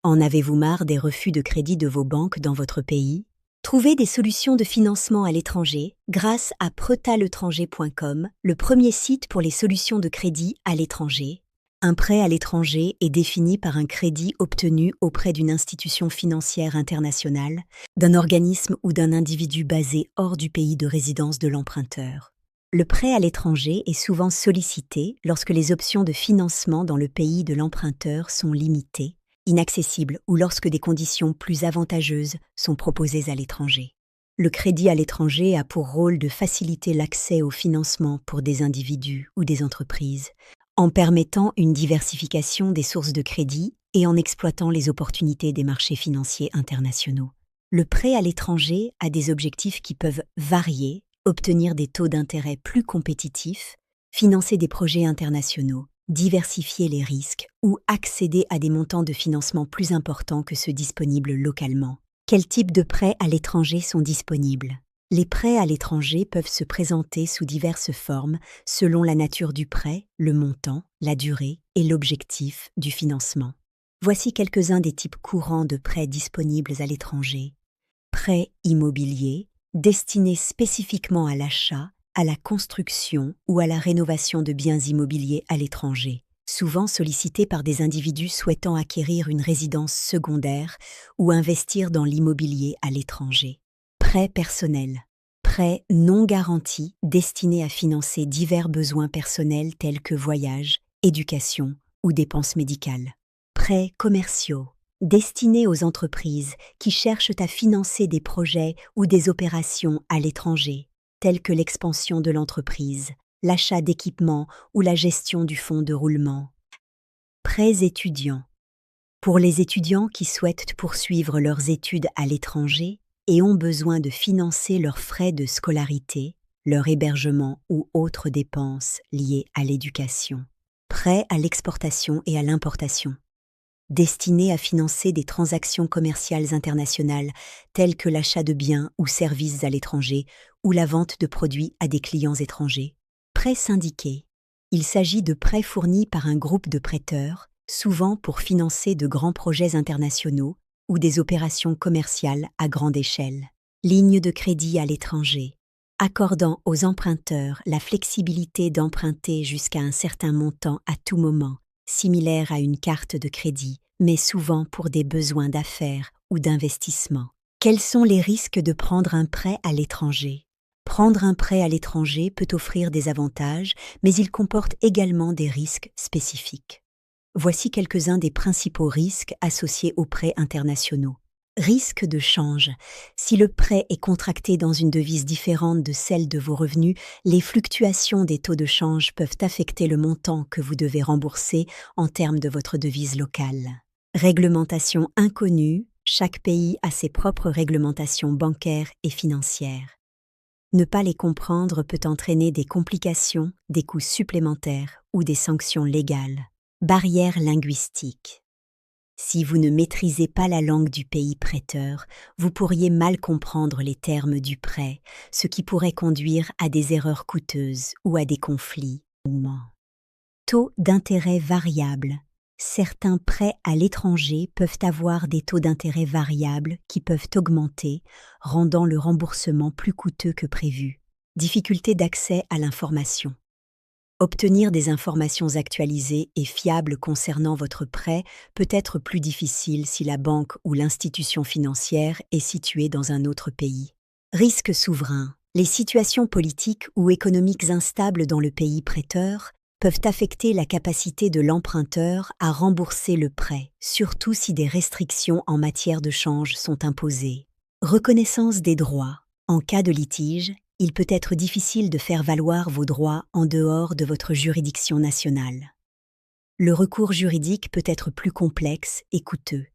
En avez-vous marre des refus de crédit de vos banques dans votre pays? Trouvez des solutions de financement à l'étranger grâce à prêtaletranger.com, le premier site pour les solutions de crédit à l'étranger. Un prêt à l'étranger est défini par un crédit obtenu auprès d'une institution financière internationale, d'un organisme ou d'un individu basé hors du pays de résidence de l'emprunteur. Le prêt à l'étranger est souvent sollicité lorsque les options de financement dans le pays de l'emprunteur sont limitées, inaccessibles ou lorsque des conditions plus avantageuses sont proposées à l'étranger. Le crédit à l'étranger a pour rôle de faciliter l'accès au financement pour des individus ou des entreprises, en permettant une diversification des sources de crédit et en exploitant les opportunités des marchés financiers internationaux. Le prêt à l'étranger a des objectifs qui peuvent varier: obtenir des taux d'intérêt plus compétitifs, financer des projets internationaux, diversifier les risques ou accéder à des montants de financement plus importants que ceux disponibles localement. Quels types de prêts à l'étranger sont disponibles? Les prêts à l'étranger peuvent se présenter sous diverses formes selon la nature du prêt, le montant, la durée et l'objectif du financement. Voici quelques-uns des types courants de prêts disponibles à l'étranger. Prêts immobiliers, destinés spécifiquement à l'achat, à la construction ou à la rénovation de biens immobiliers à l'étranger, souvent sollicités par des individus souhaitant acquérir une résidence secondaire ou investir dans l'immobilier à l'étranger. Prêts personnels, prêts non garantis destinés à financer divers besoins personnels tels que voyages, éducation ou dépenses médicales. Prêts commerciaux, destinés aux entreprises qui cherchent à financer des projets ou des opérations à l'étranger, telles que l'expansion de l'entreprise, l'achat d'équipements ou la gestion du fonds de roulement. Prêts étudiants, pour les étudiants qui souhaitent poursuivre leurs études à l'étranger et ont besoin de financer leurs frais de scolarité, leur hébergement ou autres dépenses liées à l'éducation. Prêts à l'exportation et à l'importation, destinés à financer des transactions commerciales internationales telles que l'achat de biens ou services à l'étranger ou la vente de produits à des clients étrangers. Prêts syndiqués. Il s'agit de prêts fournis par un groupe de prêteurs, souvent pour financer de grands projets internationaux ou des opérations commerciales à grande échelle. Ligne de crédit à l'étranger, accordant aux emprunteurs la flexibilité d'emprunter jusqu'à un certain montant à tout moment, similaire à une carte de crédit, mais souvent pour des besoins d'affaires ou d'investissement. Quels sont les risques de prendre un prêt à l'étranger? Prendre un prêt à l'étranger peut offrir des avantages, mais il comporte également des risques spécifiques. Voici quelques-uns des principaux risques associés aux prêts internationaux. Risque de change. Si le prêt est contracté dans une devise différente de celle de vos revenus, les fluctuations des taux de change peuvent affecter le montant que vous devez rembourser en termes de votre devise locale. Réglementation inconnue. Chaque pays a ses propres réglementations bancaires et financières. Ne pas les comprendre peut entraîner des complications, des coûts supplémentaires ou des sanctions légales. Barrières linguistiques. Si vous ne maîtrisez pas la langue du pays prêteur, vous pourriez mal comprendre les termes du prêt, ce qui pourrait conduire à des erreurs coûteuses ou à des conflits. Taux d'intérêt variables. Certains prêts à l'étranger peuvent avoir des taux d'intérêt variables qui peuvent augmenter, rendant le remboursement plus coûteux que prévu. Difficulté d'accès à l'information. Obtenir des informations actualisées et fiables concernant votre prêt peut être plus difficile si la banque ou l'institution financière est située dans un autre pays. Risque souverain. Les situations politiques ou économiques instables dans le pays prêteur peuvent affecter la capacité de l'emprunteur à rembourser le prêt, surtout si des restrictions en matière de change sont imposées. Reconnaissance des droits. En cas de litige, il peut être difficile de faire valoir vos droits en dehors de votre juridiction nationale. Le recours juridique peut être plus complexe et coûteux.